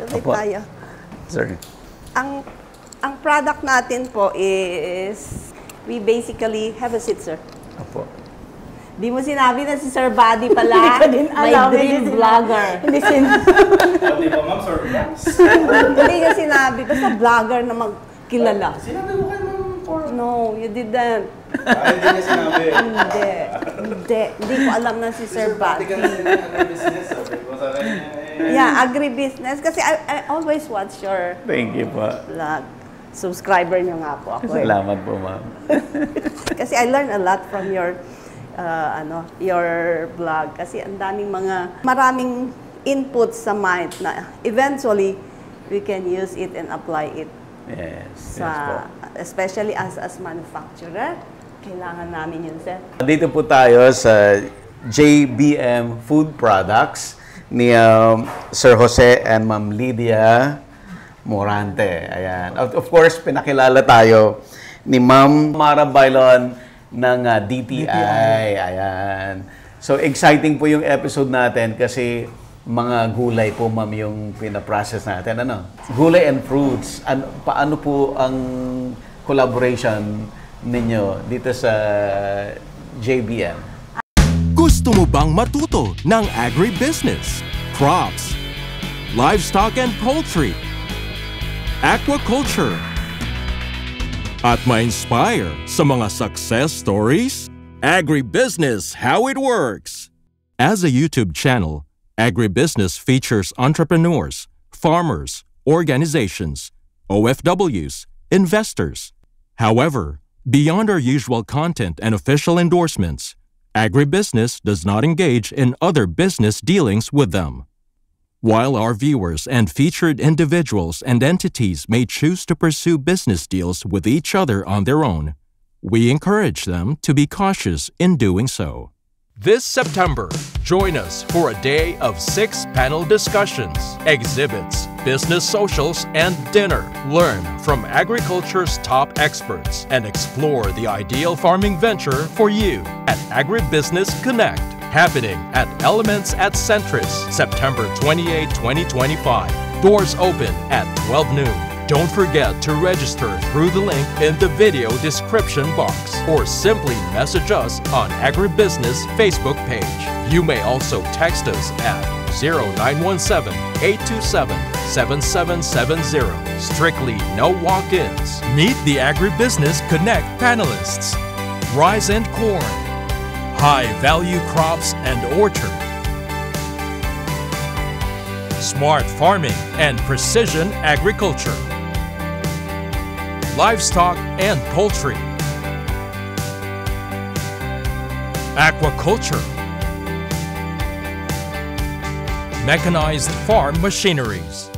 Tuloy tayo. Sorry. Ang product natin po is, we basically, have a seat, sir. Opo. Di mo sinabi na si Sir Buddy pala, may dream vlogger. Hindi ba, ma'am, sir? Hindi ka sinabi, basta vlogger na magkilala. Sinabi ko kay ma'am for... No, you didn't. Hindi niya sinabi. Hindi ko alam na si Sir Buddy. Business, sabi ko sa kanya. Yeah, agribusiness. Kasi I always watch your Thank you po. vlog. Subscriber niyo nga po ako. Salamat po, ma'am. Kasi I learn a lot from your vlog. Kasi ang daming maraming inputs sa mind na eventually we can use it and apply it. Yes. Especially as manufacturer. Kailangan namin yun, sir. Dito po tayo sa JBM Food Products ni Sir Jose and Ma'am Lydia Morante. Ayan. Of course, pinakilala tayo ni Ma'am Mara Bailon ng DTI. Ayan. So, exciting po yung episode natin kasi mga gulay po, Ma'am, yung pinaprocess natin. Ano? Gulay and fruits. Paano po ang collaboration ninyo dito sa JBM? Gusto mo bang matuto ng agribusiness, crops, livestock and poultry, aquaculture, at ma-inspire sa mga success stories? Agribusiness, how it works! As a YouTube channel, Agribusiness features entrepreneurs, farmers, organizations, OFWs, investors. However, beyond our usual content and official endorsements, Agribusiness does not engage in other business dealings with them. While our viewers and featured individuals and entities may choose to pursue business deals with each other on their own, we encourage them to be cautious in doing so. This September, join us for a day of 6 panel discussions, exhibits, business socials, and dinner. Learn from agriculture's top experts and explore the ideal farming venture for you at Agribusiness Connect, happening at Elements at Centris, September 28, 2025. Doors open at 12 noon. Don't forget to register through the link in the video description box or simply message us on Agribusiness Facebook page. You may also text us at 0917-827-7770. Strictly no walk-ins. Meet the Agribusiness Connect panelists. Rice and corn, high-value crops and orchard, smart farming and precision agriculture, livestock and poultry, aquaculture, mechanized farm machineries.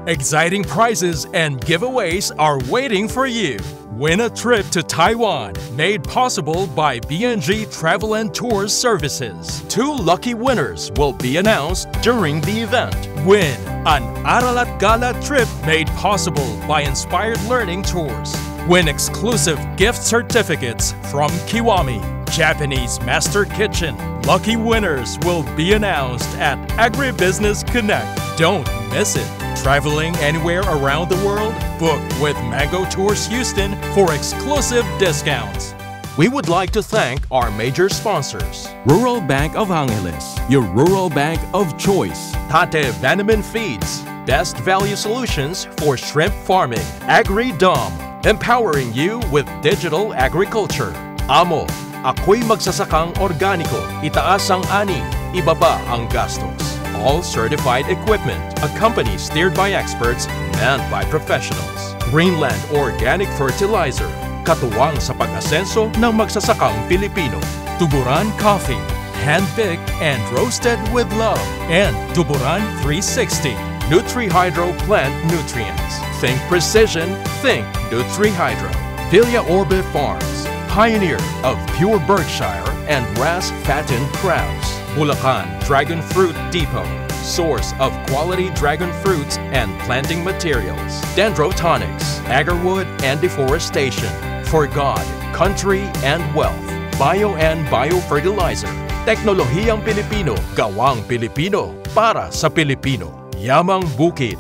Exciting prizes and giveaways are waiting for you. Win a trip to Taiwan, made possible by BNG Travel and Tours Services. 2 lucky winners will be announced during the event. Win an Aralat Gala trip made possible by Inspired Learning Tours. Win exclusive gift certificates from Kiwami, Japanese Master Kitchen. Lucky winners will be announced at Agribusiness Connect. Don't miss it. Traveling anywhere around the world? Book with Mango Tours Houston for exclusive discounts. We would like to thank our major sponsors. Rural Bank of Angeles, your rural bank of choice. Tate Vanaman Feeds, best value solutions for shrimp farming. AgriDom, empowering you with digital agriculture. Amo, ako'y magsasakang organiko. Itaas ang ani, ibaba ang gastos. All certified equipment, a company steered by experts, manned by professionals. Greenland Organic Fertilizer, katuwang sa pag-asenso ng magsasakang Pilipino. Tuburan Coffee, hand-picked and roasted with love. And Tuburan 360, Nutri-Hydro Plant Nutrients. Think precision, think Nutri-Hydro. Villa Orbe Farms, pioneer of pure Berkshire and grass-fattened crabs. Bulacan Dragon Fruit Depot, source of quality dragon fruits and planting materials. Dendrotonics, agarwood and deforestation. For God, country and wealth. Bio and Biofertilizer. Teknolohiyang Pilipino, gawang Pilipino. para sa Pilipino. Yamang Bukid,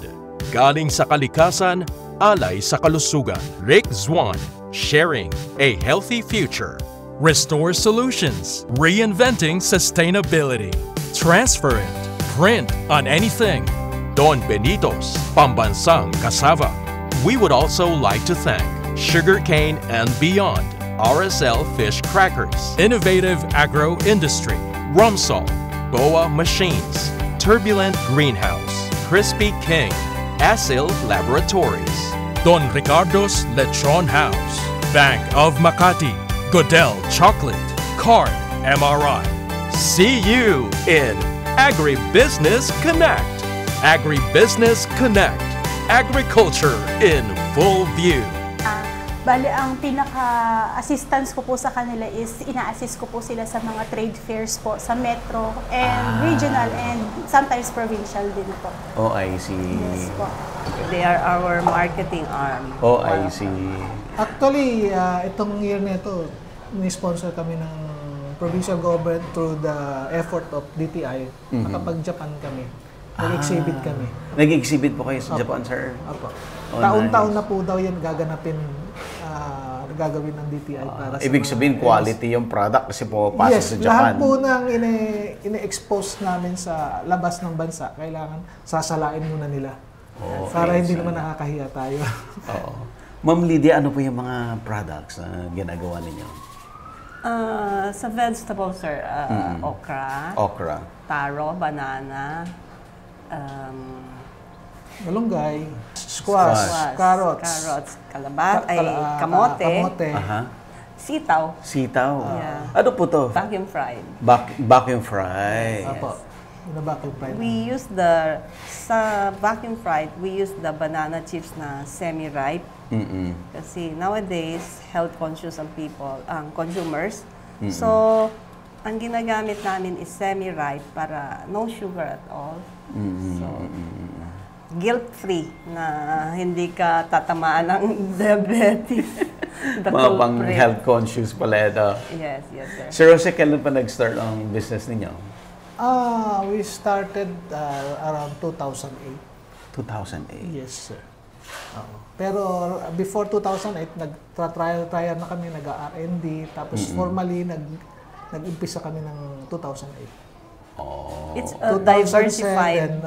galing sa kalikasan, alay sa kalusugan. Rick Zwan, sharing a healthy future. Restore Solutions, reinventing sustainability. Transfer it, print on anything. Don Benitos, Pambansang Cassava. We would also like to thank Sugarcane and Beyond, RSL Fish Crackers, Innovative Agro Industry, Rumsol, Boa Machines, Turbulent Greenhouse, Crispy King, Asil Laboratories, Don Ricardo's Lechon House, Bank of Makati, Godel Chocolate, Card MRI. See you in Agribusiness Connect. Agribusiness Connect. Agriculture in full view. Bale, ang pinaka-assistance ko po sa kanila is ina-assist ko po sila sa mga trade fairs po sa metro and regional and sometimes provincial din po. Oh, I see. Yes po. They are our marketing arm. Oh, I see. Actually, itong year na ito, ni-sponsor kami ng provincial government through the effort of DTI. Nakapag-Japan kami. Nag-exhibit kami. Nag-exhibit po kayo sa Opo. Japan, sir? Opo. Oh, Taon-taon nice. na po daw yan gagawin ng DTI para sa Ibig mga sabihin, quality yung product kasi pumapasok yes, sa Japan. lahat po ng ine-expose namin sa labas ng bansa, kailangan sasalain muna nila. Oh, para okay, hindi so- naman nakakahiya tayo. Oo. Ma'am Lydia, ano po yung mga products na ginagawa ninyo? Sa vegetable, sir, okra, Okra. taro, banana, Malunggay, squash, carrots, kamote, Aha. sitaw, Sitaw. Yeah. Ano po to? vacuum fried. Vacuum fry. Apo. Binaback yung pride. We use sa vacuum fried, we use the banana chips na semi-ripe. Kasi nowadays, health conscious ang people, ang consumers. So, ang ginagamit namin is semi-ripe para no sugar at all. So, guilt-free na hindi ka tatamaan ng diabetes. The Mga pang culprit. health conscious pala ito. Yes, yes, sir. Sir Jose, kailan pa nag-start ang business ninyo? We started around 2008. 2008. Yes, sir. Pero before 2008, nag-trial na kami, nag-R&D, tapos formally nag-umpisa kami ng 2008. Oh. It's a diversified.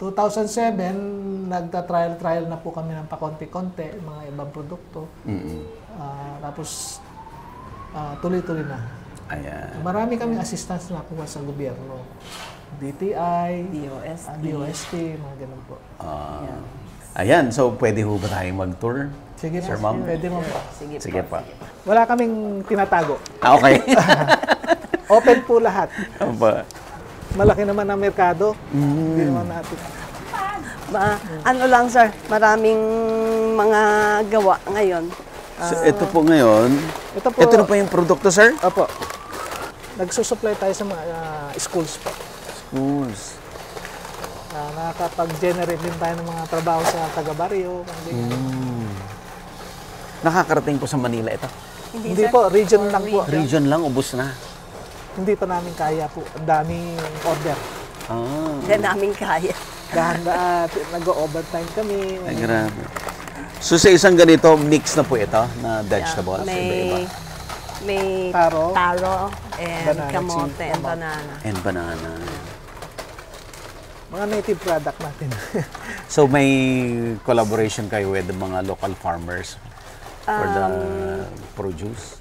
2007, nagta-trial na po kami ng pakonti-konti, mga ibang produkto. Tapos, tuloy-tuloy na. Ayan. Marami kaming assistance na nakuha sa gobyerno. DTI, DOST, mga ganun po. Ayan, so pwede ho ba tayong mag-tour? Sige Sir po, Ma'am? pwede mo po. Sige pa. Wala kaming tinatago. Okay. Open po lahat. Ano ba? Malaki naman ang merkado. Hindi naman natin. Ano lang, sir, maraming mga gawa ngayon. So, ito po ngayon, Ito po, ito na po yung produkto, sir? Opo. Nagsusupply tayo sa mga schools po. Schools. Nakakapag-generate din tayo ng mga trabaho sa taga-baryo. Nakakarating po sa Manila ito. Hindi po, region lang po. Region lang, ubos na. Hindi pa namin kaya po. Ang daming order. Hindi namin kaya. Nag-overtime kami. Ay, grabe. So sa isang ganito, mix na po ito na vegetables, iba-iba. May Taro. and Banana kamote chips, and banana. And banana. Mga native product natin. So may collaboration kayo with the mga local farmers for the produce?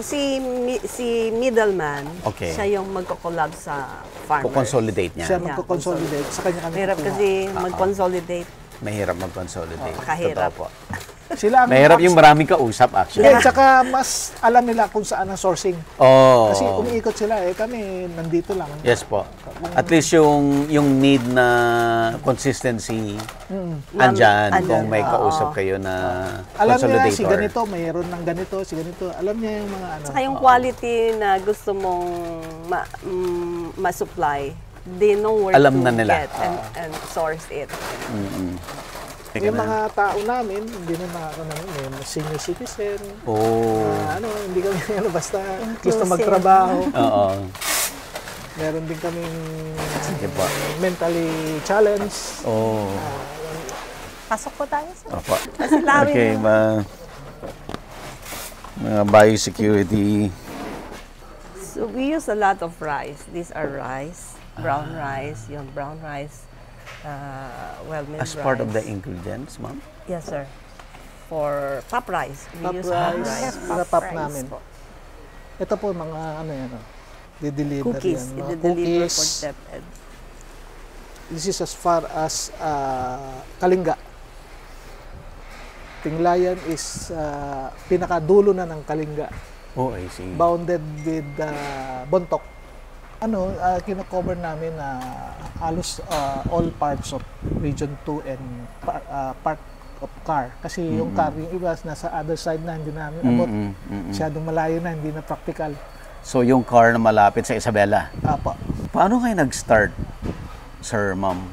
Si middleman, Okay. siya yung magko-collab sa farmers. Consolidate niya. Siya magko-consolidate. Sa kanya kami Mahirap kukuha. kasi mag-consolidate. Mahirap mag-consolidate. Kahirap. Totoo po. Sila ang Mahirap yung maraming kausap actually. At saka mas alam nila kung saan ang sourcing. Oh. Kasi umiikot sila kami nandito lang. Yes po. At least yung need na consistency andyan kung may kausap kayo na Alam niya consolidator. si ganito, mayroon ng ganito, si ganito. Alam niya yung mga ano. Saka yung quality na gusto mong ma-supply, they know where Alam to na nila. get and source it. Yung mga tao namin, hindi na may senior citizen. Oh. Hindi kami basta gusto magtrabaho. Oo. Meron din kaming Sige po. mentally challenged. Oh. Pasok po tayo, sir. Opo. Lawin Okay, mga biosecurity. So we use a lot of rice. These are rice, brown rice, yung brown rice, well-milled As rice. part of the ingredients, ma'am? Yes, sir. For pop rice, we Pop use pop rice. rice. Sa pop namin. Ito po mga ano yan, di-deliver Cookies, yan. Mga i-deliver for cookies. DepEd. This is as far as Kalinga. Tinglayan is pinakadulo na ng Kalinga. Oh, I see. Bounded with Bontok. Kino-cover namin halos all parts of Region 2 and part of Car. Kasi yung Car, yung iba nasa other side na, hindi namin abot. Masyadong malayo na, hindi na practical. So, yung car na malapit sa Isabela. Apo. Paano kayo nag-start, sir, ma'am?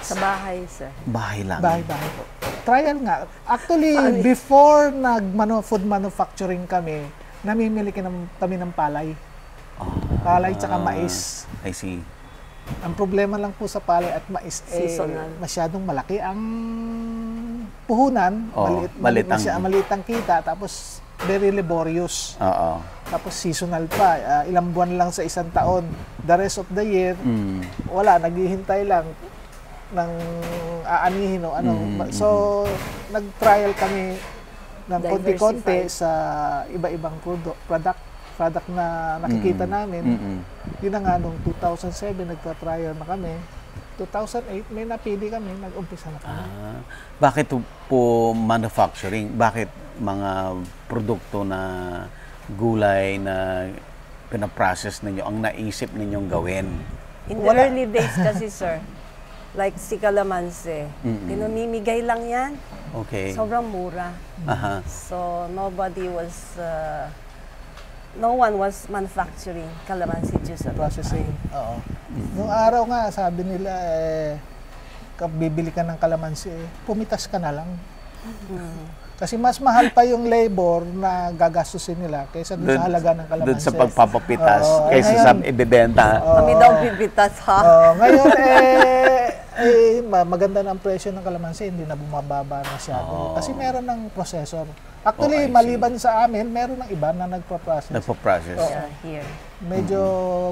Sa bahay, sir. Bahay lang. Bahay-bahay po. Trial nga. Actually, before food manufacturing kami, namimili kami ng palay. Palay tsaka mais. I see. Ang problema lang po sa palay at mais Seasonal. masyadong malaki ang puhunan. Oo, Maliit ang kita. Tapos very laborious. Oo. Tapos seasonal pa. Ilang buwan lang sa isang taon. The rest of the year, wala. Naghihintay lang ng aanihin o ano. So, nag-trial kami ng konti-konti sa iba-ibang product na nakikita namin. Yun na nga, nung 2007, nagpa-trial na kami. 2008, may napili kami, nag-umpisa na kami. Bakit po manufacturing? Bakit mga produkto na gulay na pinaprocess ninyo ang naisip ninyong gawin? In the early days kasi, sir, like si Calamansi, pinamimigay lang yan. Okay. Sobrang mura. Aha. So, no one was manufacturing calamansi juice at that Processing. time. Oo. Nung araw nga, sabi nila, bibili ka ng kalamansi, pumitas ka na lang. Kasi mas mahal pa yung labor na gagastusin nila kaysa dun sa halaga ng kalamansi. Doon sa pagpapapitas, Oo. kaysa Ngayon, sa ibebenta. Kami daw pipitas, ha? Ngayon, maganda na ang presyo ng kalamansi, hindi na bumababa masyado. Kasi meron ng processor. Actually, I see. maliban sa amin, meron ng iba na nagpa-process. Nagpo-process. Yeah, here. Medyo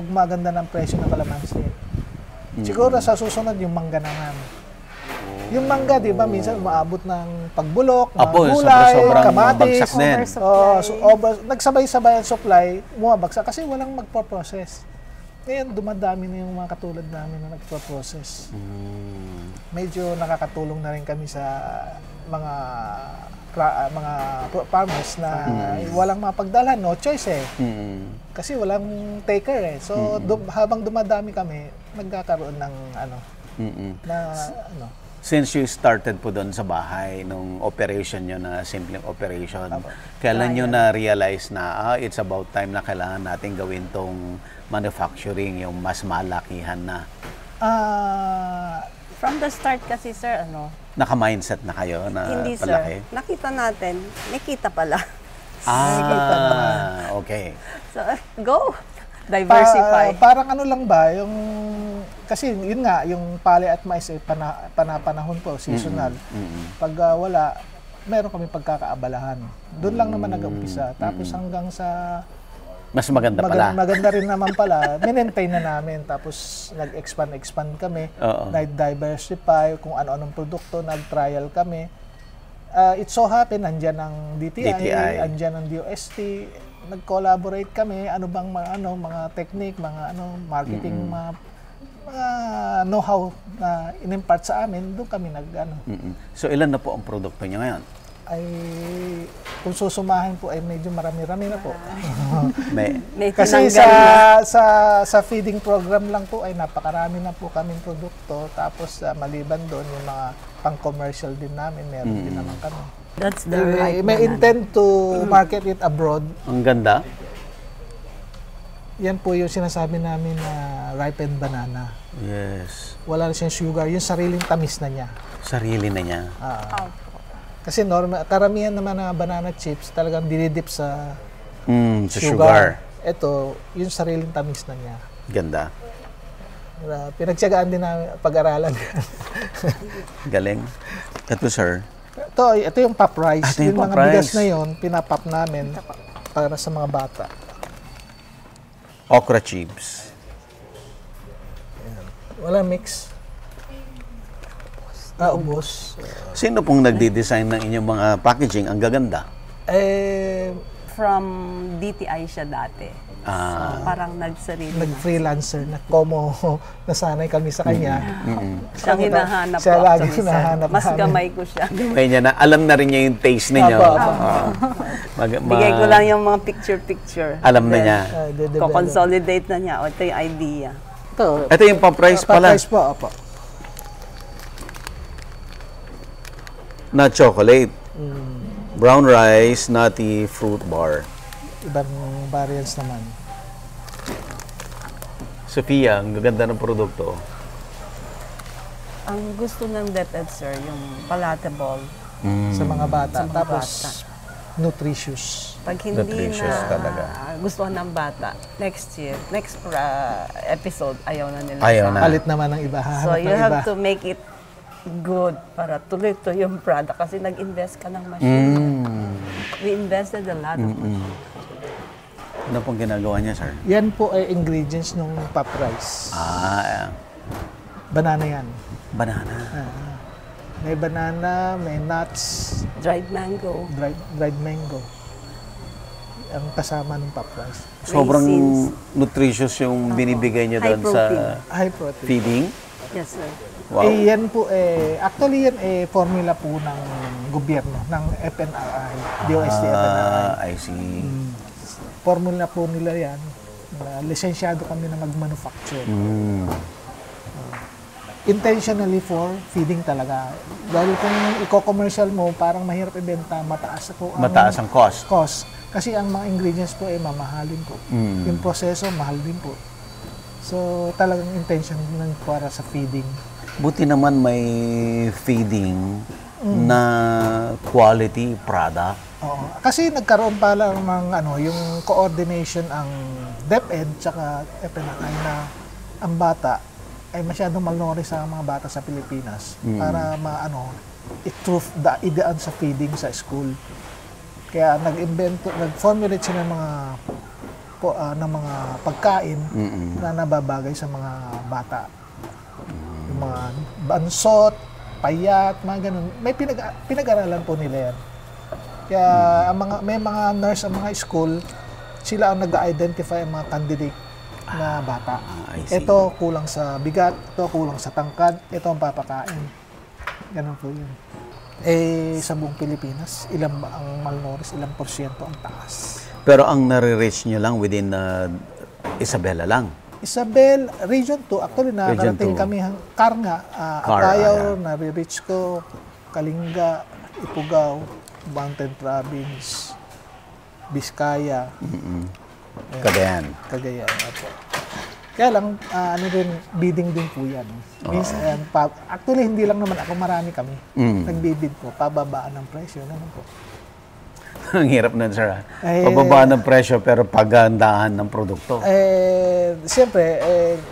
maganda ng presyo ng kalamansi. Siguro sa susunod yung mangga naman. Yung mangga, di ba, minsan umaabot ng pagbulok, mga gulay, sobrang kamatis. bagsak din. Nagsabay-sabay ang supply, bumabagsak kasi walang magpo-process. Ngayon, dumadami na yung mga katulad namin na nagpo-process. Medyo nakakatulong na rin kami sa mga farmers na walang mapagdalhan, no choice eh. Kasi walang taker eh. So habang dumadami kami, nagkakaroon ng Since you started po doon sa bahay, nung operation nyo na simpleng operation, kailan nyo na-realize na it's about time na kailangan natin gawin tong manufacturing, yung mas malakihan na? From the start kasi, sir, Naka-mindset na kayo na hindi, palaki? sir. Nakita natin, may kita pala. Okay. So, go! Diversify. Parang ano lang ba, kasi yun nga, yung palay at mais ay panahon po, seasonal. Pag wala, meron kami pagkakaabalahan. Doon lang naman nag-umpisa. Tapos hanggang sa mas maganda pala. Maganda rin naman pala. Minentain na namin. Tapos nag-expand kami. Nag-diversify kung ano-anong produkto. Nag-trial kami. It so happen, nandyan ang DTI. Nandyan ang DOST. Nag-collaborate kami. Ano bang mga technique, mga marketing, mga know-how na in-impart sa amin. Doon kami So ilan na po ang produkto niyo ngayon? Kung susumahin po ay medyo marami-rami na po. Kasi sa feeding program lang po ay napakarami na po kaming produkto. Tapos maliban doon yung mga pang-commercial din namin, meron din naman kami. That's the right May intent to market it abroad. Ang ganda. Yan po yung sinasabi namin na ripened banana. Yes. Wala na siyang sugar, yung sariling tamis na niya. Sarili na niya. Kasi karamihan naman na banana chips talagang dinidip sa Sa sugar. Ito, yung sariling tamis na niya. Ganda. Pinagtiyagaan din namin pag-aralan. Galing. Ito, sir. Ito yung pop rice. Ito yung Yung pop mga bigas rice. na yun, pinapop namin para sa mga bata. Okra chips. Wala mix. Ubos. Sino pong nagdi-design ng inyong mga packaging? Ang gaganda. From DTI siya dati. So, parang nagsarili na. Nag-freelancer na como nasanay kami sa kanya. Siyang hinahanap Siya ko lagi actually, sir. hinahanap Mas namin. gamay ko siya. May niya na, alam na rin niya yung taste ninyo. Apo. Bigay ko lang yung mga picture-picture. Alam na niya. Ko-consolidate na niya. O, ito yung idea. Ito yung pop rice pala. Pop rice po, opo. Na chocolate. Brown rice, nutty fruit bar. Ibang variants naman. Sophia, ang gaganda ng produkto. Ang gusto ng DepEd, sir, yung palatable. Sa mga bata. Sa mga Tapos, bata. nutritious. Pag hindi Nutritious na talaga. gustuhan ng bata, next episode, ayaw na nila. Ayaw na. Palit naman ng iba. So, Hahanap you ng have iba. to make it good para tuloy-tuloy yung product kasi nag-invest ka ng machine. We invested a lot of money. Ano pong ginagawa niya, sir? Yan po ay ingredients ng pop rice. Banana yan. Banana. May banana, may nuts, Dried mango. dried mango. Ang kasama ng pop rice. Sobrang Raisins. nutritious yung binibigay niyo High doon sa protein. High protein. feeding. Yes, sir. Wow. Yan po actually yan formula po ng gobyerno, ng FNRI, DOST FNRI. I see. Formula po nila yan. Lisensyado kami na mag-manufacture. Intentionally for feeding talaga. Dahil kung i-commercial mo, parang mahirap ibenta, mataas Mataas ang cost. Kasi ang mga ingredients po ay mamahalin po. Yung proseso, mahal din po. So, talagang intention lang para sa feeding. Buti naman may feeding na quality product. Oo. Kasi nagkaroon pa lang ng yung coordination ang DepEd tsaka FNRI na ang bata ay masyadong malnourished sa mga bata sa Pilipinas para idaan sa feeding sa school. Kaya nag-formulate sila ng mga pagkain na nababagay sa mga bata. Yung mga bansot, payat, mga ganun. May pinag-aralan po nila yan. Kaya may mga nurse sa mga school, sila ang nag-identify ang mga candidate na bata. Ito kulang sa bigat, ito kulang sa tangkad, ito ang papakain. Ganun po yun. Sa buong Pilipinas, ilang ba ang malnourished, ilang porsyento ang taas. Pero ang nare-reach nyo lang within Isabela lang. Isabel, Region 2, actually nakarating 2. kami Karnga, Apayao, nare-reach ko, Kalinga, Ifugao, Mountain Province, Biskaya, Cagayan. Cagayan. Apo. Kaya lang, bidding din po yan. Actually, hindi lang naman ako, marami kami. Nagbibid po, pababaan ng presyo. Naman po. Ang hirap nun, sir. Pababa ng presyo pero pagandahan ng produkto. Siyempre,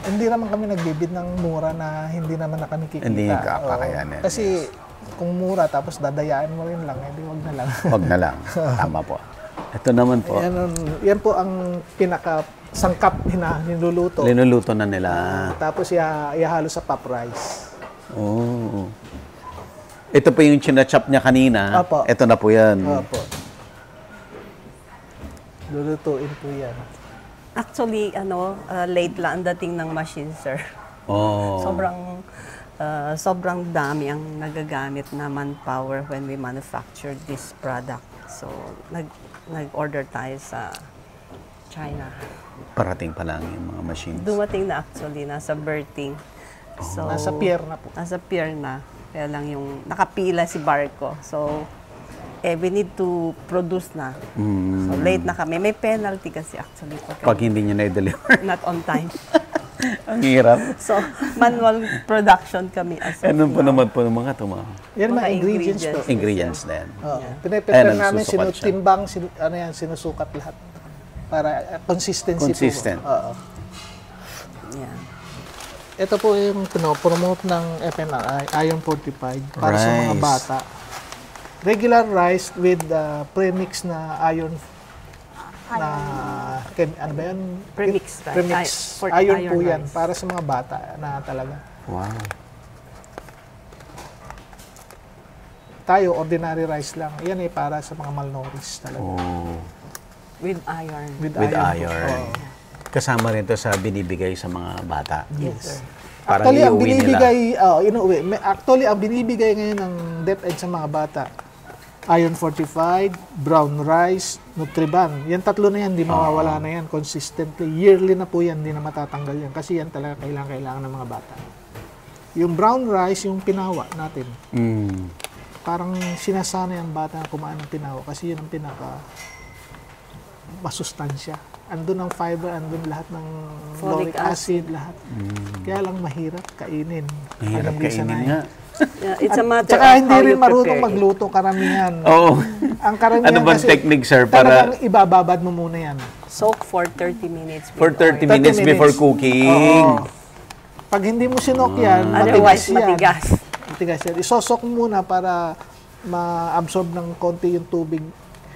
hindi naman kami nagbibid ng mura na hindi naman na kami kikita. Hindi kakayanin. Kasi kung mura tapos dadayain mo rin lang, hindi wag na lang. Wag na lang. Tama po. Ito naman po. Yan po ang pinaka-sangkap niluluto. Linuluto na nila. Tapos ihalo sa pop rice. Oh. Ito po yung chinachop niya kanina. Opo. Ito na po yan. Opo. Lulutuin po yan. Actually, late lang ang dating ng machine, sir. Oh. Sobrang dami ang nagagamit na manpower when we manufacture this product. So, nag-order tayo sa China. Parating pa lang yung mga machines. Dumating na actually, nasa berthing. So, Nasa pier na po. Nasa pier na. Kaya lang yung nakapila si barko. So, we need to produce na. So, late na kami. May penalty kasi actually. Pag hindi nyo na-deliver. Not on time. Ang hirap. So, manual production kami as of Ano po now. naman po ng mga tumama? Yan mga Mga ingredients po. Ingredients din. Pinaprepare And namin, nagsusukat siya. sinutimbang, sinusukat lahat. Para consistency Consistent. po. Oo. Yeah. Ito po yung promote ng FNRI, Iron 45, para sa mga Rice. bata. Regular rice with premix na iron na ano ba yan? Premix rice. Premix. For Iron po iron yan rice. para sa mga bata na talaga. Wow. Tayo, ordinary rice lang. Yan para sa mga malnourished talaga. Oh. With iron. With po. iron. Oo. Kasama rin to sa binibigay sa mga bata. Yes, sir. Parang Actually, ang iuwi nila. binibigay, inuwi. Actually, ang binibigay ngayon ng DepEd sa mga bata, Iron 45, brown rice, Nutriban. Yan tatlo na yan, di mawawala na yan consistently. Yearly na po yan, di na matatanggal yan. Kasi yan talaga kailangan ng mga bata. Yung brown rice, yung pinawa natin. Mm. Parang sinasanay ang bata na kumain ng pinawa kasi yun ang pinaka masustansya. Andun ang fiber, andun lahat ng folic acid, lahat. Kaya lang mahirap kainin. Mahirap Pag hindi kainin sanay. nga. Yeah, it's a matter Tsaka of hindi how rin you marunong prepare it. magluto karamihan. Oo. Ang karamihan Ano bang kasi technique, sir, talagang para ibababad mo muna yan. Soak for 30 minutes. for with 30 oil. minutes 30 before minutes. cooking? Oo. Pag hindi mo sinok yan, Otherwise, matigas yan. matigas. Matigas yan. Isosok mo muna para ma-absorb ng konti yung tubig.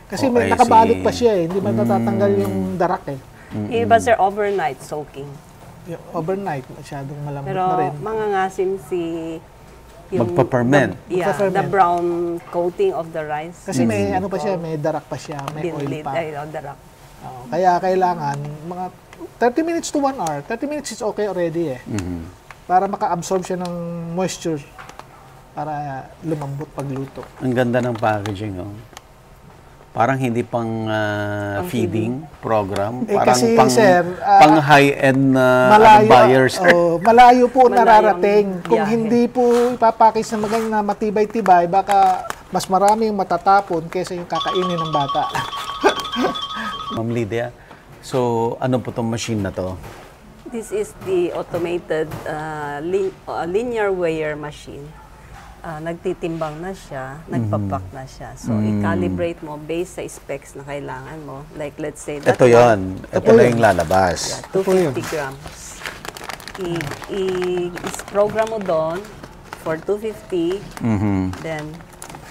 Kasi Oh, I nakabalot see. pa siya eh. Hindi man natatanggal yung darak eh. Iba, sir, overnight soaking. Yung overnight, masyadong malambot Pero na rin. mangangasim si Magpa-ferment. Yeah, the Magpa-ferment. brown coating of the rice. Kasi may ano pa siya, may darak pa siya, may oil Binlid, pa. ay, the rock. Oo. Kaya kailangan mga 30 minutes to 1 hour. 30 minutes is okay already eh. Para maka-absorb siya ng moisture para lumambot pagluto. Ang ganda ng packaging, oh. Parang hindi pang feeding program. Eh, Parang kasi, pang, sir, pang high-end buyers. Malayo po Malayong nararating. Kung biyahe. hindi po ipapakis na maganda na matibay-tibay, baka mas maraming matatapon kaysa yung kakainin ng bata. Ma'am Lydia, so ano po tong machine na to? This is the automated linear weigher machine. Nagtitimbang na siya, nagpapak na siya. So, i-calibrate mo based sa specs na kailangan mo. Like, let's say, that Ito one, yon. Ito na yung lalabas. 250 grams. I-program mo doon for 250, then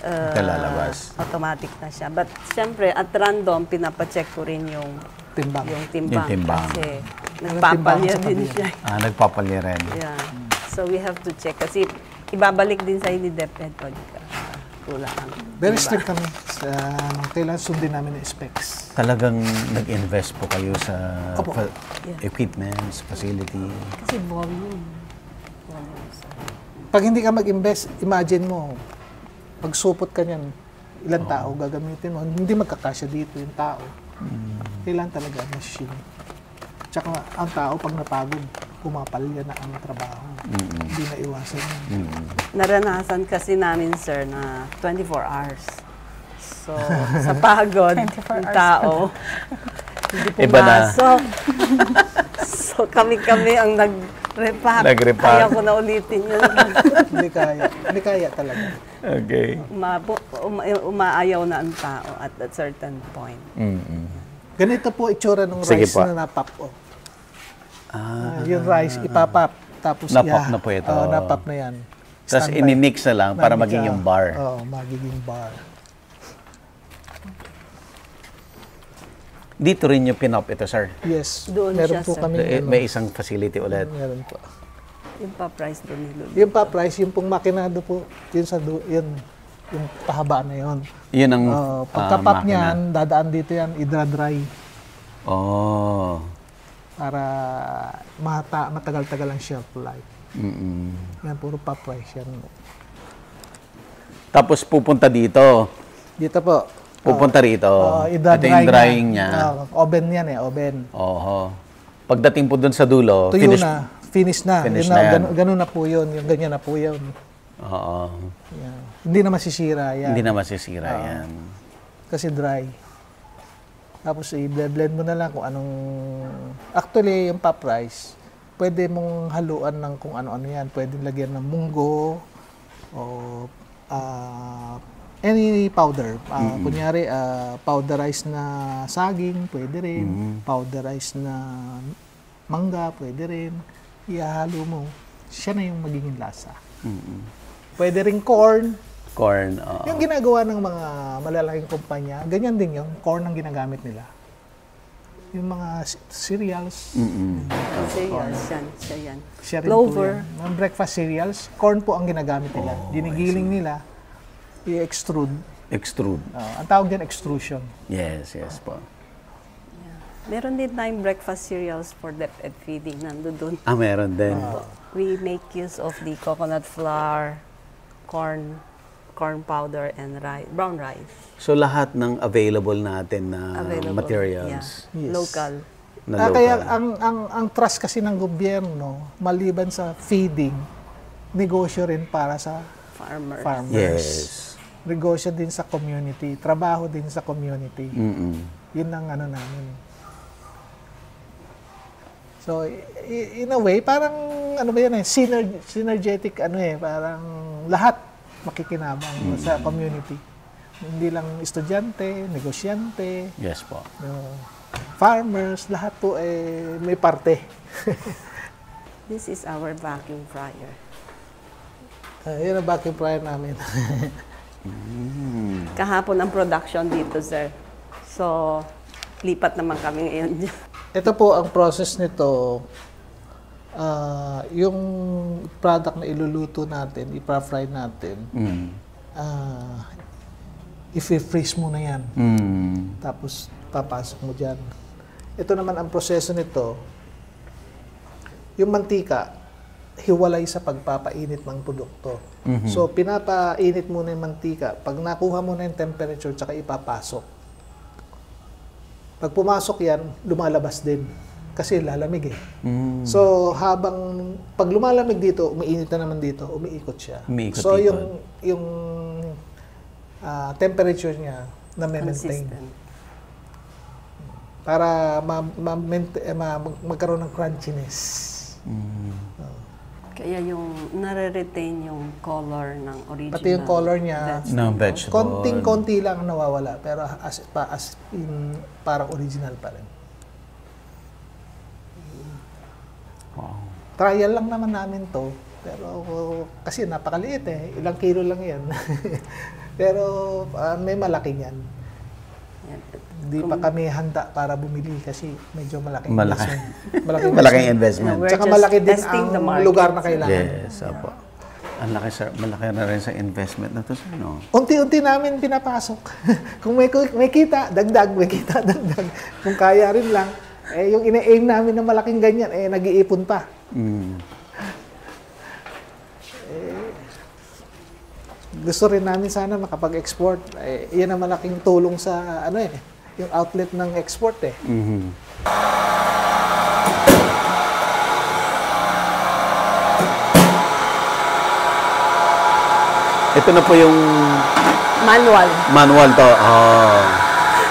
Ito lalabas. automatic na siya. But, syempre, at random, pinapacheck ko rin yung Timbang. timbang. Yung timbang. Kasi, Ano nagpapalya timbang sa din tabi? siya. Nagpapalya rin. Yeah. So, we have to check. Kasi, ibabalik din sa ni DepEd pag kulang. Very strict kami. Kailangan sundin namin yung specs. Talagang nag-invest po kayo sa Opo. equipments, facility. Kasi volume. Pag hindi ka mag-invest, imagine mo, pag supot ka niyan, ilang tao gagamitin mo. Hindi magkakasya dito yung tao. Kailangan talaga machine. Tsaka ang tao pag napagod, pumapalya na ang trabaho. Hindi na iwasan yun. Naranasan kasi namin, sir, na 24 hours. So, sa pagod, yung tao, hindi Iba na. pumasok. So, kami ang nag-repack. Nag-repack. Kaya ko na ulitin yun. Hindi kaya. Hindi kaya talaga. Okay. Umaayaw na ang tao at a certain point. Ganito po itsura ng Sige rice po. na napap. Oh. Yung rice, ipapap. Tapos Napop na po ito. napap na yan. Tapos Standby. inimix na lang para Mamix, maging yung bar. Oo, magiging bar. Dito rin yung pinop ito, sir. Yes. Doon meron siya, po sir. kami. May isang facility ulit. Meron po. Yung pa-price doon ni Lulu. Yung pa-price, yung pong makinado po, yun sa yun, yung pahaba na yun. Yun ang Pagka-pop makina. niyan, dadaan dito yan, idra-dry Oh. para matagal-tagal ang shelf life. Yan, puro pa-price yan. Tapos pupunta dito. Dito po. Pupunta rito. Ito yung drying niya. Oven yan eh, oven. Oho. Pagdating po dun sa dulo, Tuyo na, finish na. Finish Yun na yan. Ganun na po yun, yung ganyan na po yun. Oo. Yan. Hindi na masisira yan. Hindi na masisira yan. Kasi dry. Tapos i-blend mo na lang kung anong... Actually, yung pop rice, pwede mong haluan ng kung ano-ano yan. Pwede lagyan ng munggo o any powder. Kunyari, powderized na saging, pwede rin. Powderized na mangga, pwede rin. ihahalo mo, siya na yung magiging lasa. Pwede ring corn. Corn, oo. Yung ginagawa ng mga malalaking kumpanya, ganyan din yung corn ang ginagamit nila. Yung mga cereals. Cereals yan. Siya yan. Siya rin po Clover. yan. Mga breakfast cereals, corn po ang ginagamit nila. Ginigiling nila, i-extrude. Extrude. Ang tawag din extrusion. Yes po. Meron din tayong breakfast cereals for depth feeding. Nandun. Meron din. We make use of the coconut flour, corn powder, and brown rice. So lahat ng available natin na Available. materials. Yeah. Yes. Local. Na Kaya local. ang trust kasi ng gobyerno, maliban sa feeding, negosyo rin para sa Farmers. farmers. Yes. Negosyo din sa community, trabaho din sa community. Yun ang ano namin. So, in a way, parang ano ba yan synergetic parang lahat makikinabang sa community. Hindi lang estudyante, negosyante, Yes po. farmers, lahat po may parte. This is our vacuum fryer. Yun ang vacuum fryer namin. Kahapon ang production dito, sir. So, lipat naman kami ngayon. Ito po ang process nito. Yung product na iluluto natin, ipa-fry natin, i-freeze mo na yan. Tapos, papasok mo dyan. Ito naman ang proseso nito. Yung mantika, hiwalay sa pagpapainit ng produkto. So, pinapainit muna yung mantika. Pag nakuha mo na yung temperature, tsaka ipapasok. Pag pumasok yan, lumalabas din. Kasi lalamig eh. So, pag lumalamig dito, umiinit na naman dito, umiikot siya. So, yung temperature niya na maintain. Consistent. Para magkaroon ng crunchiness. Kaya yung nare-retain yung color ng original. Pati yung color niya, Ng vegetable. konting-konti lang ang nawawala. Pero parang original pa rin. Wow. Trial lang naman namin to. Pero kasi napakaliit eh. Ilang kilo lang yan. Pero may malaki yan. Hindi pa kami handa para bumili kasi medyo malaking investment. Malaking investment. We're Tsaka just malaki din testing the ang market. lugar na kailangan. Yes, apo. Ang laki, sir. Malaki na rin sa investment na to, sir, no? Unti-unti namin pinapasok. Kung may kita, dagdag. May kita, dagdag. Kung kaya rin lang, yung ina-aim namin na malaking ganyan, nag-iipon pa. Gusto rin namin sana makapag-export. Yan ang malaking tulong sa yung outlet ng export eh. Ito na po yung Manual to.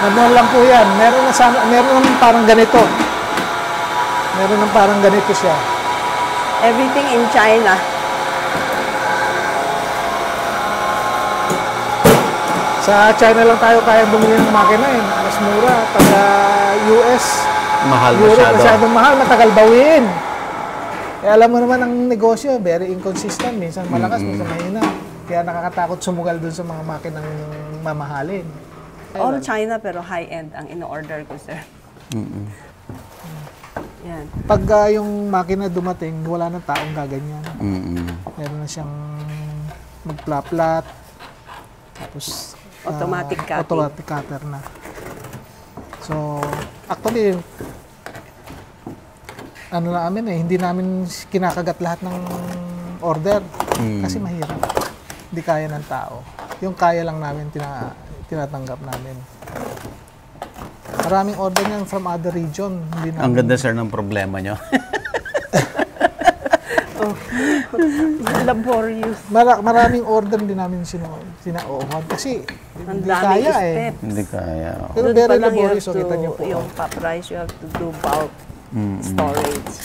Manual lang po yan. Meron ng parang ganito. Meron ng parang ganito siya. Everything in China. Sa China lang tayo kaya bumili ng makina eh. Mas mura. Pag US, Mahal Europe, masyado. masyadong mahal. Matagal bawiin. Eh, alam mo naman ang negosyo, very inconsistent. Minsan malakas, minsan mahina. Kaya nakakatakot sumugal dun sa mga makinang mamahalin. All China pero high-end ang ino-order ko, sir. Yan. Pag yung makina dumating, wala nang taong gaganyan. Meron na siyang magpla-plat. Tapos Automatic cutting. automatic cutter na. So, actually, hindi namin kinakagat lahat ng order. Kasi mahirap. Hindi kaya ng tao. Yung kaya lang namin, tinatanggap namin. Maraming order niyan from other region. Hindi Ang namin, ganda, sir, ng problema nyo. Laborious. maraming order din namin sinauuhan. Kasi Ang hindi daming kaya eh. steps. Hindi kaya. Pero Doon very pa lang you laborious. have So, kita niyo to, po. yung pa-price, you have to do bulk storage.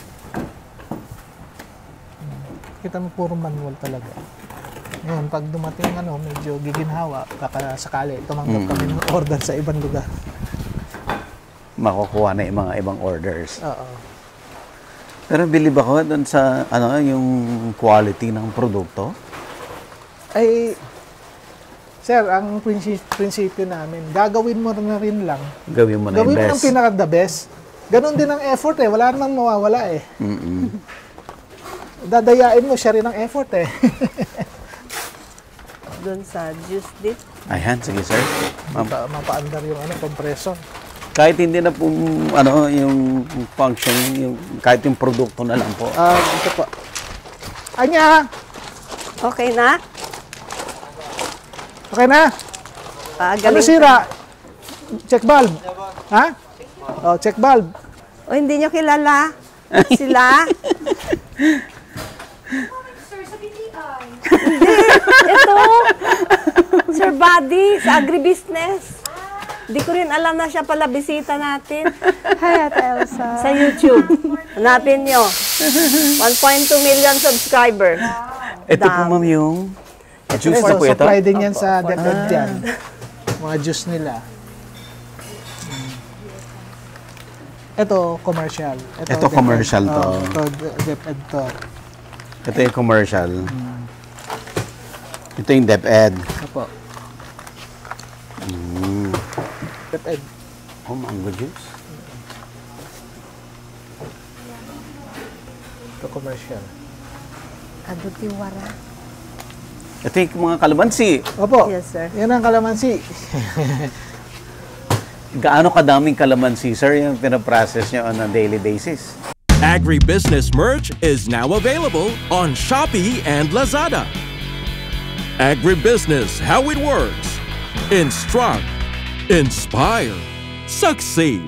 Kita mo puro manual talaga. Ngayon, pag dumating medyo giginhawa, baka sakali tumanggap kami ng order sa ibang lugar. Makukuha na yung mga ibang orders. Oo. Pero bilib ako doon sa yung quality ng produkto. Ay, sir, ang prinsipyo namin, gagawin mo na rin lang. Gawin mo na yung Gawin mo best. ng pinaka-the best. Ganon din ang effort eh. Wala namang mawawala eh. Dadayain mo, siya rin ang effort eh. Doon sa juice dip. Ayan, sige sir. Ma'am, Mapaandar yung compressor. kahit hindi na po, yung function, kahit yung produkto na lang po. Ito po. Anya! Okay na? Okay na? Ano Galing. sira? Check valve. Ha? Oh, check valve. O, hindi nyo kilala? Sila? Hindi. Ito. Sir Buddy, sa agribusiness. Hindi ko rin alam na siya pala bisita natin. Hi, Ate Elsa. Sa YouTube. Hanapin nyo. 1.2 million subscriber. Ito po ma'am yung juice na po ito. Supply din yan sa DepEd yan. Mga juice nila. Ito, commercial. Ito, commercial to. Ito, DepEd to. Ito yung commercial. Ito yung DepEd. Opo. DepEd. Oh, mango juice. Ito, commercial. Adutiwara. Ito yung mga kalamansi. Opo. Yes, sir. Yan ang kalamansi. Gaano kadaming kalamansi, sir, yung pinaprocess nyo on a daily basis? Agribusiness merch is now available on Shopee and Lazada. Agribusiness, how it works. Instruct, inspire, succeed.